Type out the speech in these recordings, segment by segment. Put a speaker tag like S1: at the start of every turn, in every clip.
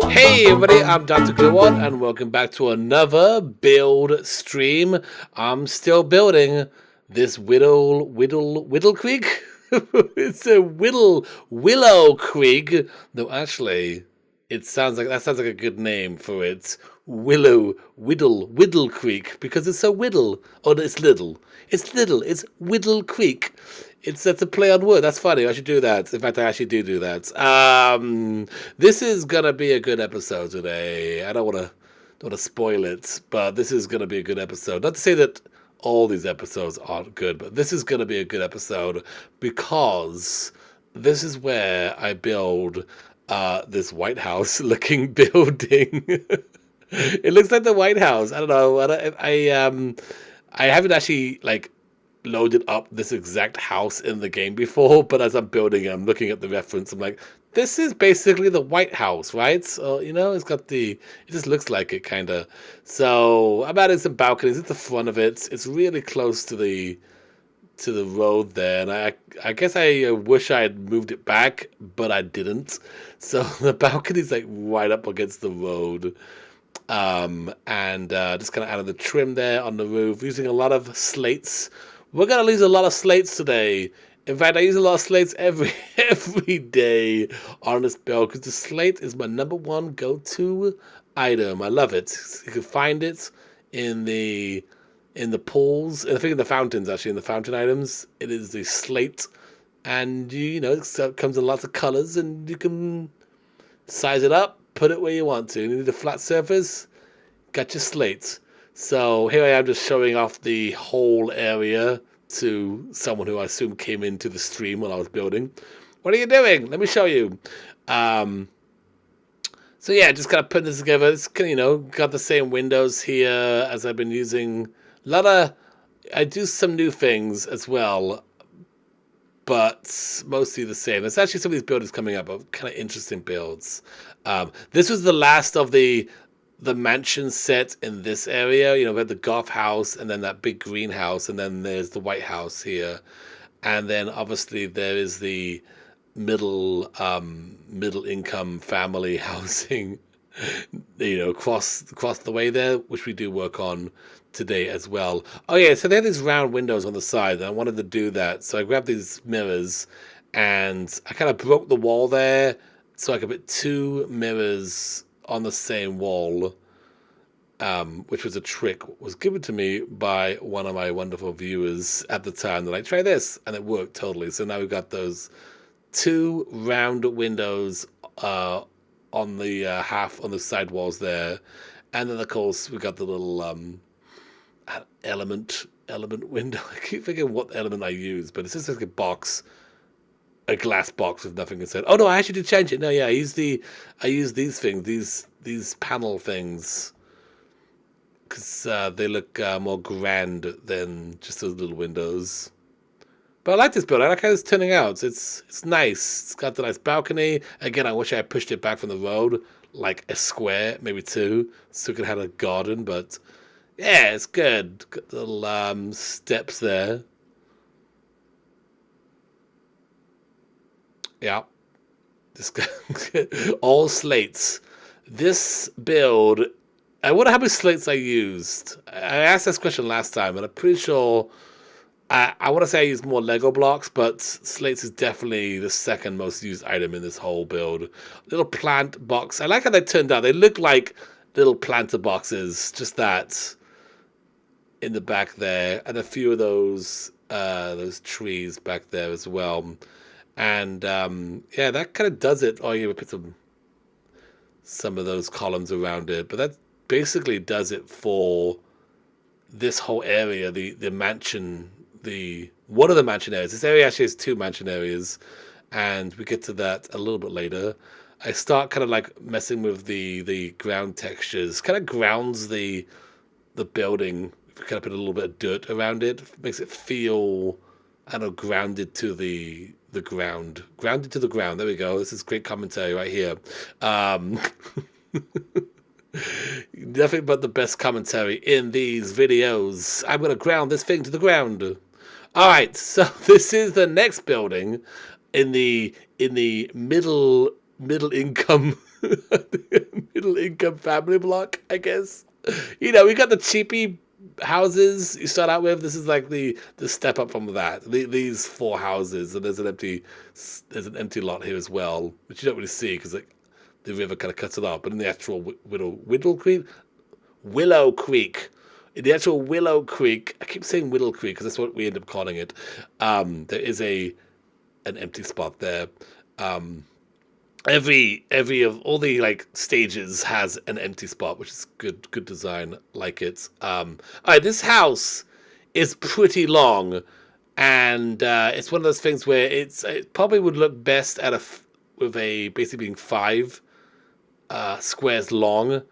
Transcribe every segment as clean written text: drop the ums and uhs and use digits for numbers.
S1: Hey everybody, I'm DrGluon and welcome back to another build stream. I'm still building this Willow Creek. It's a Willow Creek. No, actually, that sounds like a good name for it. Whittle Creek, because it's so whittle. Oh, it's little. It's little. It's Whittle Creek. That's a play on word. That's funny. I should do that. In fact, I actually do that. This is gonna be a good episode today. I don't wanna spoil it, but this is gonna be a good episode. Not to say that all these episodes aren't good, but this is gonna be a good episode because this is where I build this White House looking building. It looks like the White House. I don't know. I haven't actually loaded up this exact house in the game before, but as I'm building it, I'm looking at the reference. I'm like, this is basically the White House, right? So it just looks like it kind of. So I'm adding some balconies at the front of it. It's really close to the road there, and I guess I wish I had moved it back, but I didn't. So the balcony's like right up against the road. And just kind of added the trim there on the roof, using a lot of slates. We're gonna use a lot of slates today. In fact, I use a lot of slates every day on this build because the slate is my #1 go-to item. I love it. You can find it in the pools, I think in the fountains, actually, in the fountain items. It is the slate, and it comes in lots of colors, and you can size it up, put it where you want to. You need a flat surface, got your slate. So here I am just showing off the whole area to someone who I assume came into the stream while I was building. What are you doing? Let me show you. So yeah, just kind of putting this together. It's got the same windows here as I've been using. I do some new things as well, but mostly the same. There's actually some of these buildings coming up of kind of interesting builds. This was the last of the mansion set in this area. We had the golf house, and then that big greenhouse, and then there's the White House here, and then obviously there is the middle income family housing, across the way there, which we do work on today as well. Oh yeah, so they have these round windows on the side, and I wanted to do that, so I grabbed these mirrors, and I kind of broke the wall there, so I could put 2 mirrors on the same wall, which was a trick, was given to me by one of my wonderful viewers at the time. They're like, try this, and it worked totally. So now we've got those 2 round windows on the half on the side walls there, and then of course we got the little element window. I keep thinking what element I use, but it's just like a glass box with nothing inside. Oh no, I actually did change it. No, yeah, I use these things, these panel things, because they look more grand than just those little windows. But I like this build. I like how it's turning out. It's nice. It's got the nice balcony. Again, I wish I had pushed it back from the road like a square, maybe 2, so we could have had a garden. But yeah, it's good. Got the little steps there. Yeah, this all slates. This build, I wonder how many slates I used. I asked this question last time, and I'm pretty sure I want to say I used more Lego blocks, but slates is definitely the second most used item in this whole build. Little plant box. I like how they turned out. They look like little planter boxes, just that in the back there, and a few of those trees back there as well. And yeah, that kind of does it. Oh, yeah, we put some of those columns around it, but that basically does it for this whole area. The mansion, one of the mansion areas. This area actually has 2 mansion areas, and we get to that a little bit later. I start kind of like messing with the ground textures. Kind of grounds the building. Kind of put a little bit of dirt around it, makes it feel, I don't know, grounded to the ground. Grounded to the ground. There we go. This is great commentary right here. Nothing but the best commentary in these videos. I'm going to ground this thing to the ground. All right, so this is the next building in the middle income middle income family block, I guess. You know, we got the cheapy houses you start out with. This is like the step up from that. These 4 houses, and there's an empty lot here as well, which you don't really see because like the river kind of cuts it off. But in the actual Willow Creek. In the actual Willow Creek, I keep saying Willow Creek because that's what we end up calling it. There is an empty spot there. Every of all the like stages has an empty spot, which is good design. Like it. All right, this house is pretty long, and it's one of those things where it probably would look best with a basically being 5 squares long.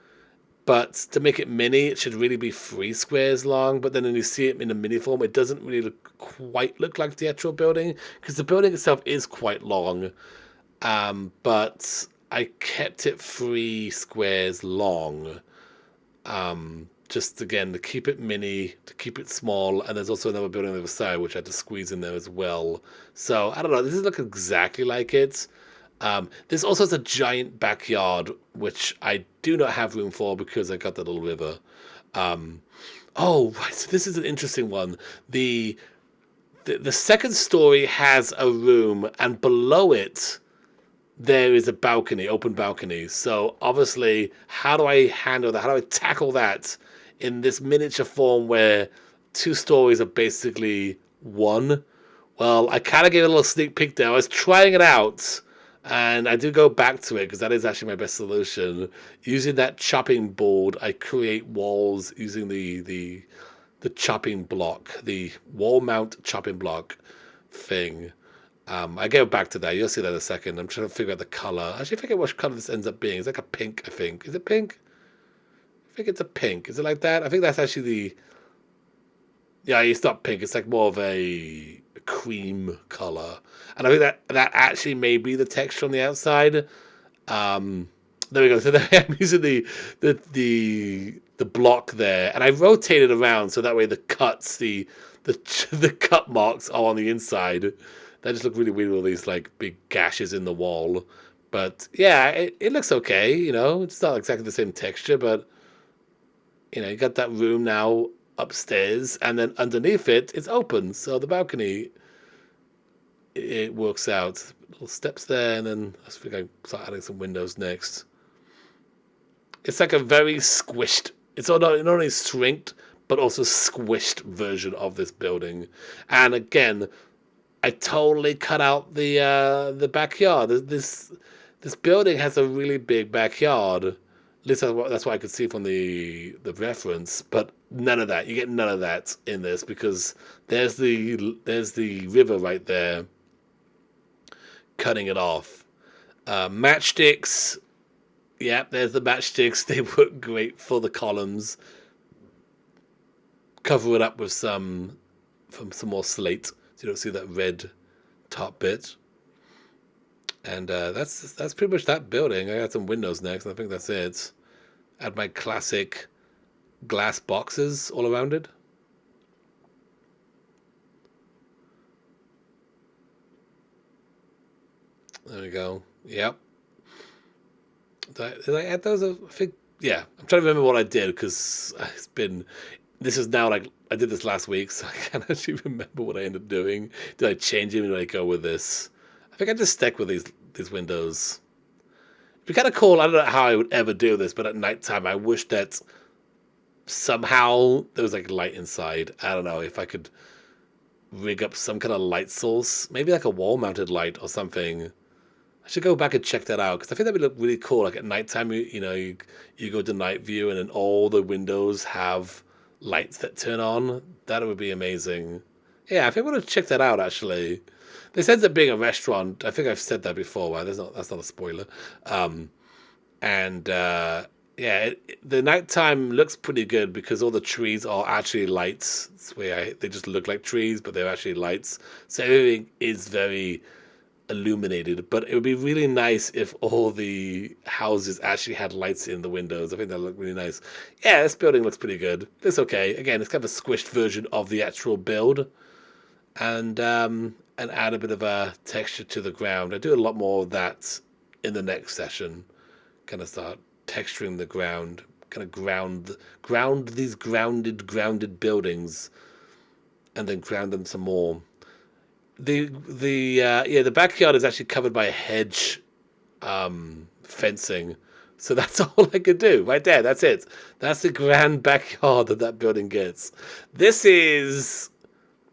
S1: But to make it mini, it should really be 3 squares long. But then when you see it in a mini form, it doesn't really quite look like the actual building. Because the building itself is quite long. But I kept it 3 squares long. Just, again, to keep it mini, to keep it small. And there's also another building on the other side, which I had to squeeze in there as well. So, I don't know. This doesn't look exactly like it. This also has a giant backyard, which I do not have room for because I got that little river. Oh, right, so this is an interesting one. The second story has a room, and below it there is a balcony, open balcony. So obviously, how do I handle that? How do I tackle that in this miniature form where 2 stories are basically 1? Well, I kind of gave it a little sneak peek there. I was trying it out. And I do go back to it because that is actually my best solution. Using that chopping board, I create walls using the chopping block, the wall mount chopping block thing. I go back to that. You'll see that in a second. I'm trying to figure out the color. Actually, I forget what color this ends up being. It's like a pink, I think. Is it pink? I think it's a pink. Is it like that? I think that's actually the... Yeah, it's not pink. It's like more of a cream color. And I think that actually may be the texture on the outside. There we go. So there I'm using the block there, and I rotate it around so that way the cuts, the cut marks are on the inside. That just look really weird with all these like big gashes in the wall. But yeah, it looks okay. You know, it's not exactly the same texture, but you know, you got that room now upstairs, and then underneath it, it's open. So the balcony, it works out. Little steps there, and then I think I start adding some windows next. It's like a very squished. It's not only shrinked, but also squished version of this building. And again, I totally cut out the backyard. This building has a really big backyard. At least that's what I could see from the reference. But none of that. You get none of that in this because there's the river right there, cutting it off. Matchsticks. Yeah, there's the matchsticks. They work great for the columns. Cover it up with some more slate so you don't see that red top bit. And that's pretty much that building. I got some windows next, and I think that's it. Add my classic glass boxes all around it. There we go. Yep. Did I add those? I think, yeah. I'm trying to remember what I did because it's been... This is now like... I did this last week, so I can't actually remember what I ended up doing. Did I change it or did I go with this? I think I just stuck with these windows. It'd be kind of cool. I don't know how I would ever do this, but at nighttime, I wish that somehow there was like light inside. I don't know if I could rig up some kind of light source. Maybe like a wall-mounted light or something. I should go back and check that out because I think that would look really cool. Like at nighttime, you go to night view and then all the windows have lights that turn on. That would be amazing. Yeah, I think I want to check that out actually. This ends up being a restaurant. I think I've said that before. Right? That's not a spoiler. Yeah, the nighttime looks pretty good because all the trees are actually lights. They just look like trees, but they're actually lights. So everything is very illuminated. But it would be really nice if all the houses actually had lights in the windows. I think that would look really nice. Yeah, this building looks pretty good. It's okay. Again, it's kind of a squished version of the actual build. And add a bit of a texture to the ground. I do a lot more of that in the next session. Kind of start texturing the ground, kind of ground these grounded buildings, and then ground them some more. The backyard is actually covered by a hedge, fencing. So that's all I could do right there. That's it. That's the grand backyard that building gets. This is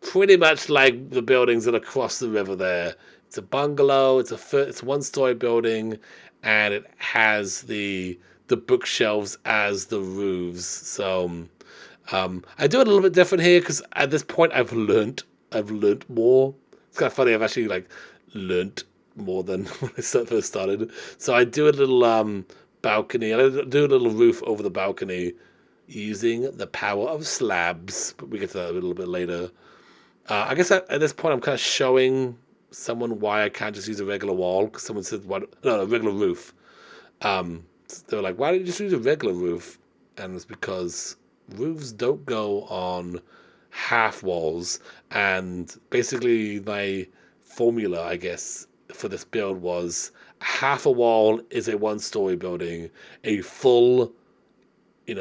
S1: pretty much like the buildings that are across the river there. It's a bungalow. It's a one-story building, and it has the bookshelves as the roofs. So I do it a little bit different here because at this point I've learnt more. It's kind of funny. I've actually learnt more than when I first started. So I do a little balcony. I do a little roof over the balcony using the power of slabs. But we get to that a little bit later. I guess at this point I'm kind of showing someone why I can't just use a regular wall. Because someone said, no, a regular roof. They were like, why don't you just use a regular roof? And it's because roofs don't go on half walls. And basically my formula, I guess, for this build was half a wall is a one-story building, a full,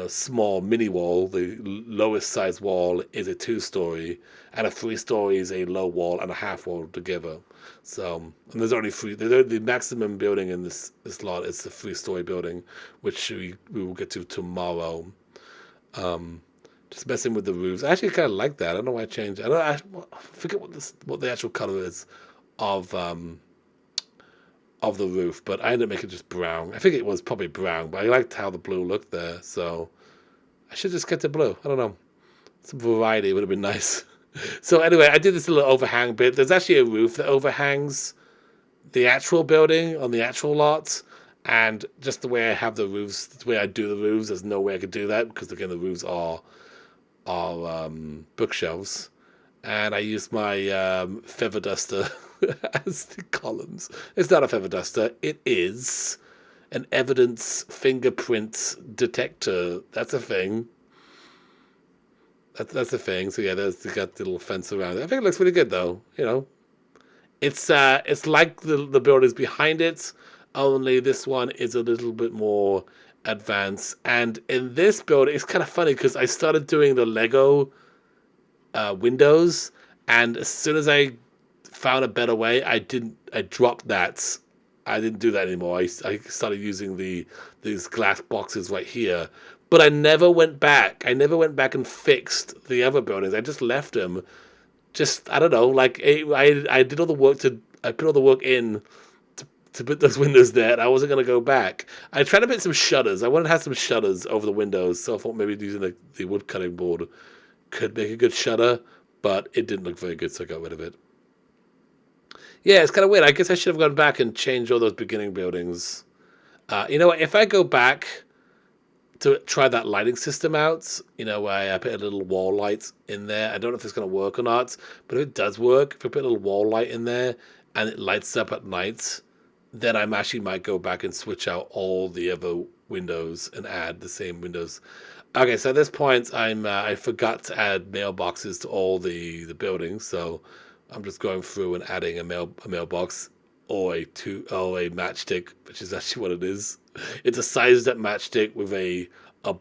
S1: small mini wall, the lowest size wall, is a two-story, and a three-story is a low wall and a half wall together. So, and there's only three. The maximum building in this lot is the three-story building, which we will get to tomorrow. Just messing with the roofs. I actually kind of like that. I don't know why I changed. I forget what the actual color is of the roof, but I ended up making it just brown. I think it was probably brown, but I liked how the blue looked there, so I should just get the blue. I don't know. Some variety would have been nice. So anyway, I did this little overhang bit. There's actually a roof that overhangs the actual building on the actual lot, and just the way I have the roofs, the way I do the roofs, there's no way I could do that because again the roofs are bookshelves, and I used my feather duster as the columns. It's not a feather duster. It is an evidence fingerprint detector. That's a thing. That's a thing. So yeah, there's got the little fence around it. I think it looks pretty good though. It's like the buildings behind it, only this one is a little bit more advanced. And in this build, it's kind of funny because I started doing the Lego windows, and as soon as I found a better way, I dropped that. I didn't do that anymore. I started using these glass boxes right here, but I never went back. I never went back and fixed the other buildings. I just left them. Just, I don't know, like I did all the work I put all the work in to put those windows there, and I wasn't going to go back. I tried to put some shutters. I wanted to have some shutters over the windows, so I thought maybe using the wood cutting board could make a good shutter, but it didn't look very good, so I got rid of it. Yeah, it's kind of weird. I guess I should have gone back and changed all those beginning buildings. You know what? If I go back to try that lighting system out, where I put a little wall light in there, I don't know if it's going to work or not, but if it does work, if I put a little wall light in there and it lights up at night, then I actually might go back and switch out all the other windows and add the same windows. Okay, so at this point, I forgot to add mailboxes to all the buildings, so I'm just going through and adding a mailbox or a matchstick, which is actually what it is. It's a sized up matchstick with a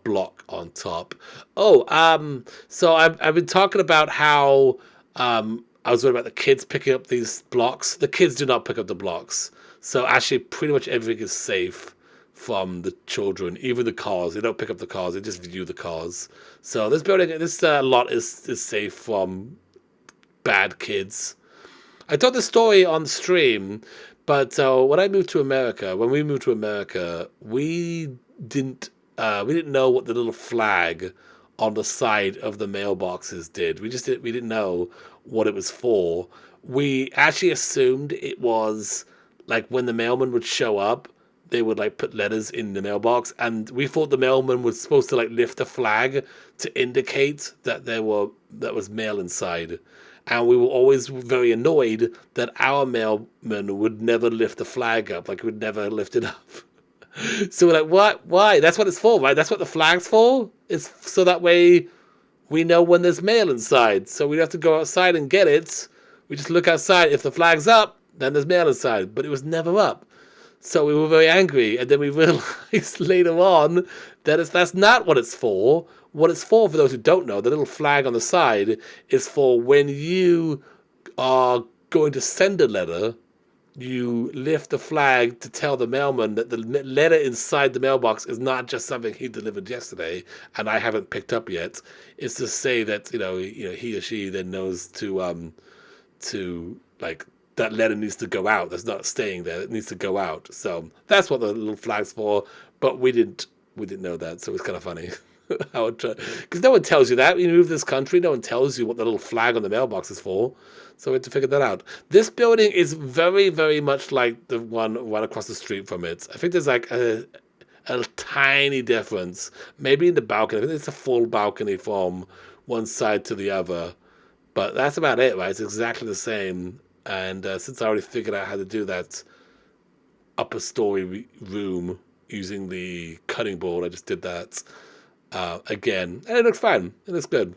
S1: block on top. So I've been talking about how I was worried about the kids picking up these blocks. The kids do not pick up the blocks. So actually pretty much everything is safe from the children, even the cars. They don't pick up the cars, they just view the cars. So this lot is safe from bad kids. I told this story on the stream, but when we moved to America, we didn't know what the little flag on the side of the mailboxes did. We didn't know what it was for. We actually assumed it was like when the mailman would show up, they would put letters in the mailbox, and we thought the mailman was supposed to lift the flag to indicate that that was mail inside. And we were always very annoyed that our mailman would never lift the flag up, would never lift it up. So we're like, what? Why? That's what it's for, right? That's what the flag's for? It's so that way we know when there's mail inside. So we don't have to go outside and get it. We just look outside. If the flag's up, then there's mail inside. But it was never up. So we were very angry, and then we realized later on that that's not what it's for. What it's for those who don't know, the little flag on the side is for when you are going to send a letter, you lift the flag to tell the mailman that the letter inside the mailbox is not just something he delivered yesterday and I haven't picked up yet. It's to say that he or she then knows to like that letter needs to go out. That's not staying there. It needs to go out. So that's what the little flag's for. But we didn't know that, so it's kind of funny. Because no one tells you that. When you move to this country, no one tells you what the little flag on the mailbox is for. So we had to figure that out. This building is very, very much like the one right across the street from it. I think there's like a tiny difference. Maybe in the balcony. I think it's a full balcony from one side to the other. But that's about it, right? It's exactly the same. And since I already figured out how to do that upper story room using the cutting board, I just did that again. And it looks fine. It looks good.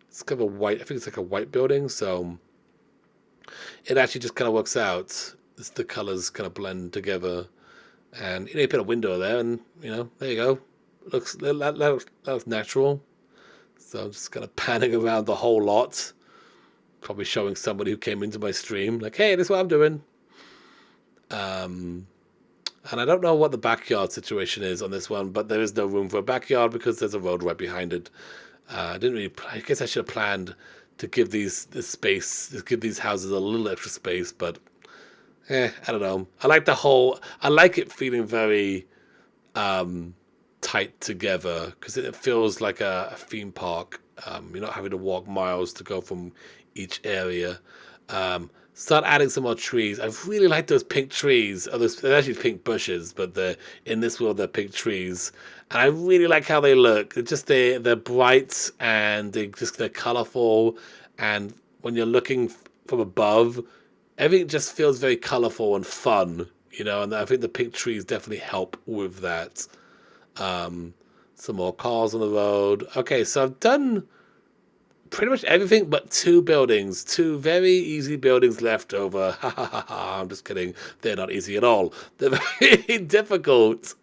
S1: It's kind of a white, I think it's like a white building, so it actually just kind of works out. The colors kind of blend together. And you put a window there, and there you go. That looks natural. So I'm just kind of panning around the whole lot. Probably showing somebody who came into my stream, like, hey, this is what I'm doing. And I don't know what the backyard situation is on this one, but there is no room for a backyard because there's a road right behind it. I guess I should have planned to give these houses a little extra space, but I don't know. I like it feeling very tight together because it feels like a theme park. You're not having to walk miles to go from each area. Start adding some more trees. I really like those pink trees. They're actually pink bushes, but in this world they're pink trees, and I really like how they look. They're bright and they're colorful. And when you're looking from above, everything just feels very colorful and fun. And I think the pink trees definitely help with that. Some more cars on the road. Okay, so I've done pretty much everything but two very easy buildings left over. I'm just kidding. They're not easy at all. They're very difficult,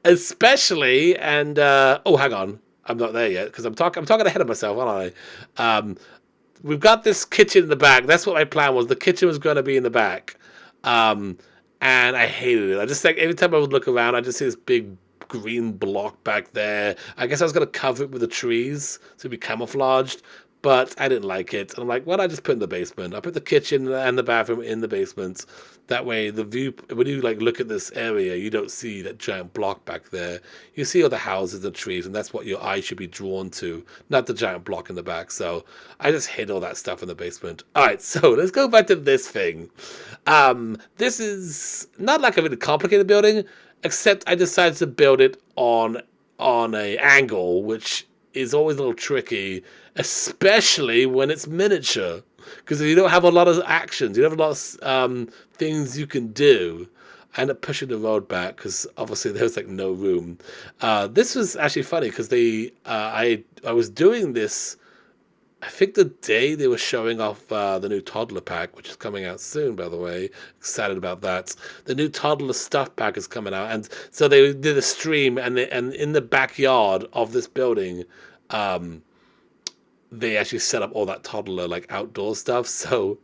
S1: especially. And hang on, I'm not there yet because I'm talking ahead of myself, aren't I? We've got this kitchen in the back. That's what my plan was. The kitchen was going to be in the back, and I hated it. I just like every time I would look around, I just see this big green block back there. I guess I was going to cover it with the trees so it'd be camouflaged. But I didn't like it. And I'm like, well, I just put it in the basement. I put the kitchen and the bathroom in the basement. That way, the view, when you look at this area, you don't see that giant block back there. You see all the houses and trees, and that's what your eye should be drawn to, not the giant block in the back. So I just hid all that stuff in the basement. All right, so let's go back to this thing. This is not like a really complicated building, except I decided to build it on a angle, which is always a little tricky, especially when it's miniature, because you don't have a lot of actions. You don't have a lot of things you can do. I ended up pushing the road back because obviously there was no room. This was actually funny because I was doing this, I think the day they were showing off the new toddler pack, which is coming out soon, by the way. Excited about that. The new toddler stuff pack is coming out, and so they did a stream, and in the backyard of this building, they actually set up all that toddler outdoor stuff. So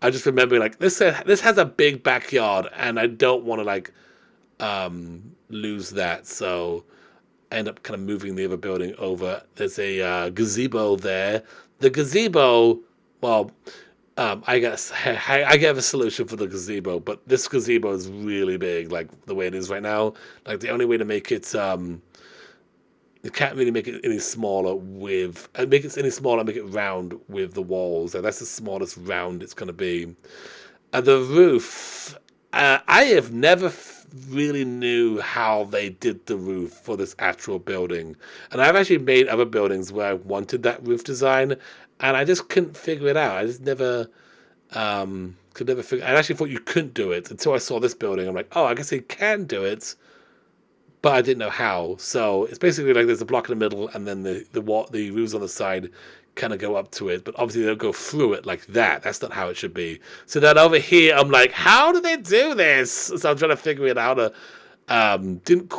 S1: I just remember this has a big backyard, and I don't want to lose that. So I end up kind of moving the other building over. There's a gazebo there. The gazebo, well, I guess I have a solution for the gazebo, but this gazebo is really big, the way it is right now. The only way to make it, you can't really make it any smaller make it round with the walls. And that's the smallest round it's going to be. The roof, I have never really knew how they did the roof for this actual building. And I've actually made other buildings where I wanted that roof design, and I just couldn't figure it out. I just never could never figure. I actually thought you couldn't do it until I saw this building. I'm like, oh, I guess they can do it, but I didn't know how. So it's basically like there's a block in the middle, and then the roofs on the side kind of go up to it, but obviously they'll go through it like that. That's not how it should be. So then over here, I'm like, how do they do this? So I'm trying to figure it out. Didn't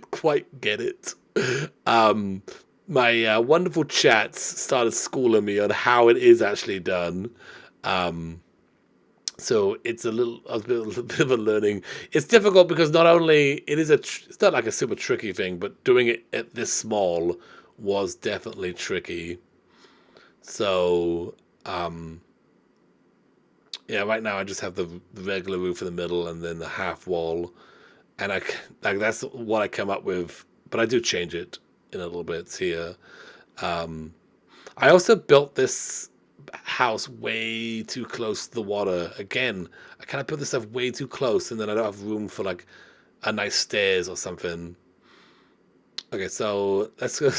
S1: quite get it. My wonderful chats started schooling me on how it is actually done. So it's a little bit of a learning. It's difficult because not only it's not like a super tricky thing, but doing it at this small was definitely tricky. So yeah, right now I just have the regular roof in the middle and then the half wall, and that's what I come up with. But I do change it in a little bit here. I also built this house way too close to the water. Again, I kind of put this stuff way too close, and then I don't have room for like a nice stairs or something. Okay, so let's go.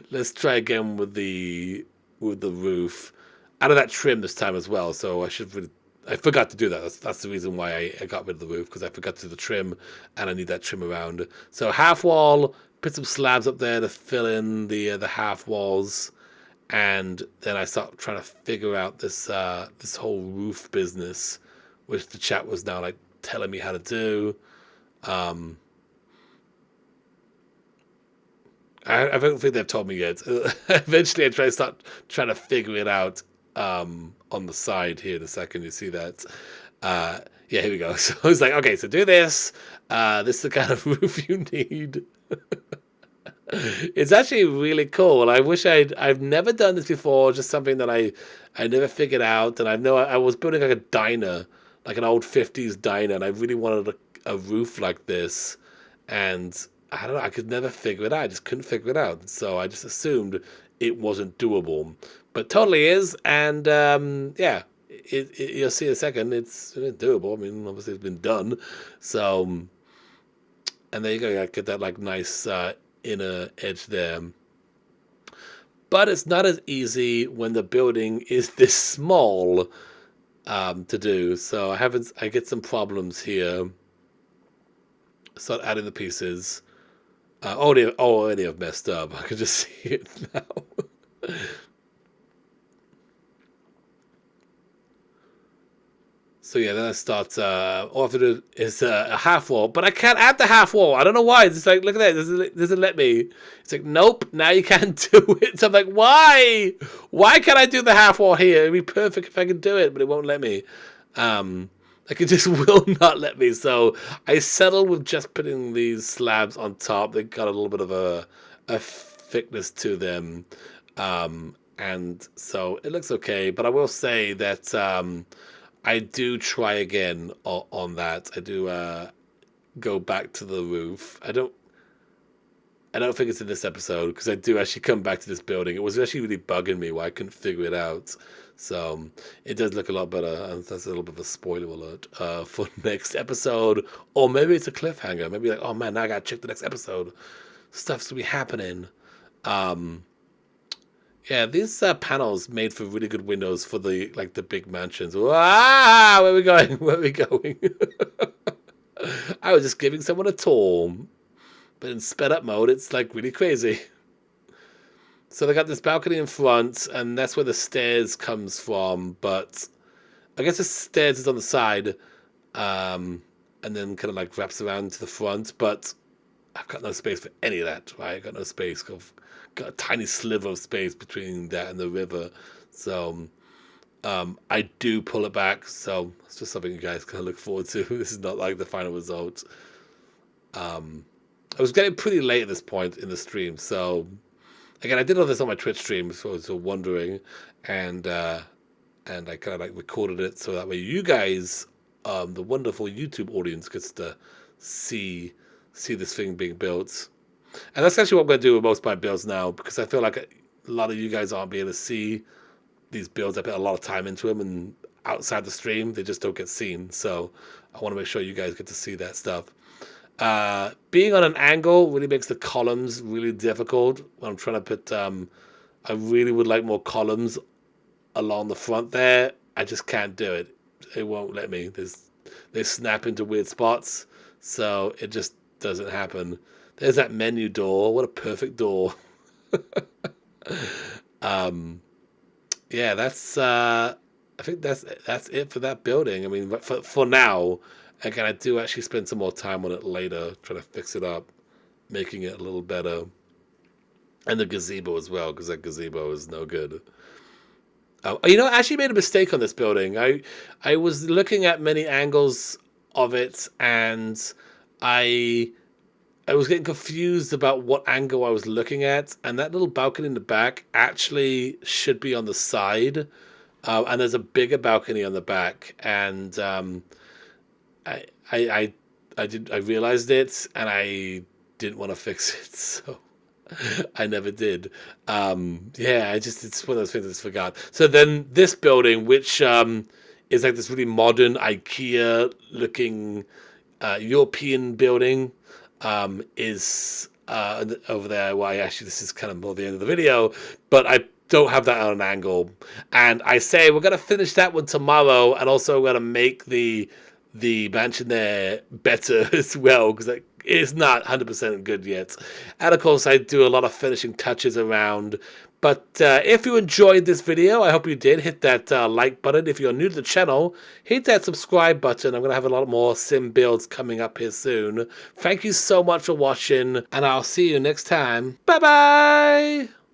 S1: Let's try again with the roof. Out of that trim this time as well. So I forgot to do that. That's the reason why I got rid of the roof, because I forgot to do the trim, and I need that trim around. So half wall. Put some slabs up there to fill in the half walls. And then I start trying to figure out this whole roof business, which the chat was now like telling me how to do. I don't think they've told me yet. Eventually, I start trying to figure it out on the side here in a second. You see that? Yeah, here we go. So I was like, okay, so do this. This is the kind of roof you need. It's actually really cool. I wish I've never done this before. Just something that I never figured out. And I know I was building like a diner, like an old 50s diner, and I really wanted a roof like this. And I don't know, I could never figure it out. I just couldn't figure it out. So I just assumed it wasn't doable, but totally is. And yeah, you'll see in a second. It's doable. I mean, obviously it's been done. So, and there you go. I get that like nice inner edge there. But it's not as easy when the building is this small to do. So I get some problems here. Start adding the pieces. Already I've messed up. I can just see it now. So yeah, then I start. All I have to do is a half wall, but I can't add the half wall. I don't know why. It's like, look at that. It doesn't let me. It's like, nope. Now you can't do it. So I'm like, why? Why can't I do the half wall here? It'd be perfect if I could do it, but it won't let me. Like it just will not let me. So I settled with just putting these slabs on top. They got a little bit of a thickness to them, and so it looks okay. But I will say that I do try again on that. I do go back to the roof. I don't think it's in this episode because I do actually come back to this building. It was actually really bugging me why I couldn't figure it out. So it does look a lot better. And that's a little bit of a spoiler alert for next episode. Or maybe it's a cliffhanger. Maybe like, oh man, now I gotta check the next episode. Stuff's gonna be happening. Yeah, these panels made for really good windows for the big mansions. Ah, where are we going? Where are we going? I was just giving someone a tour. But in sped up mode, it's like really crazy. So they got this balcony in front, and that's where the stairs comes from. But I guess the stairs is on the side, and then kind of like wraps around to the front. But I've got no space for any of that, right? I've got no space. I've got a tiny sliver of space between that and the river. So I do pull it back. So it's just something you guys can look forward to. This is not like the final result. I was getting pretty late at this point in the stream, so again, I did all this on my Twitch stream, so I was wondering, and I kind of like recorded it so that way you guys, the wonderful YouTube audience, gets to see this thing being built, and that's actually what I'm going to do with most of my builds now, because I feel like a lot of you guys aren't being able to see these builds. I put a lot of time into them, and outside the stream, they just don't get seen. So I want to make sure you guys get to see that stuff. Being on an angle really makes the columns really difficult when I'm trying to put I really would like more columns along the front there. I just can't do it. It won't let me. They snap into weird spots, so it just doesn't happen. There's that menu door. What a perfect door. Yeah, that's I think that's it for that building. I mean, for now, again, I do actually spend some more time on it later, trying to fix it up, making it a little better, and the gazebo as well, because that gazebo is no good. You know, I actually made a mistake on this building. I was looking at many angles of it, and I I was getting confused about what angle I was looking at, and that little balcony in the back actually should be on the side, and there's a bigger balcony on the back, and I, I, I, I realized it, and I didn't want to fix it, so I never did. Yeah, it's one of those things I just forgot. So then this building, which is like this really modern IKEA looking European building, is over there. Why actually this is kind of more the end of the video, but I don't have that on an angle, and I say we're gonna finish that one tomorrow, and also we're gonna make the mansion there better as well, because it's not 100% good yet. And of course, I do a lot of finishing touches around. But if you enjoyed this video, I hope you did. Hit that like button. If you're new to the channel, hit that subscribe button. I'm going to have a lot more sim builds coming up here soon. Thank you so much for watching, and I'll see you next time. Bye-bye!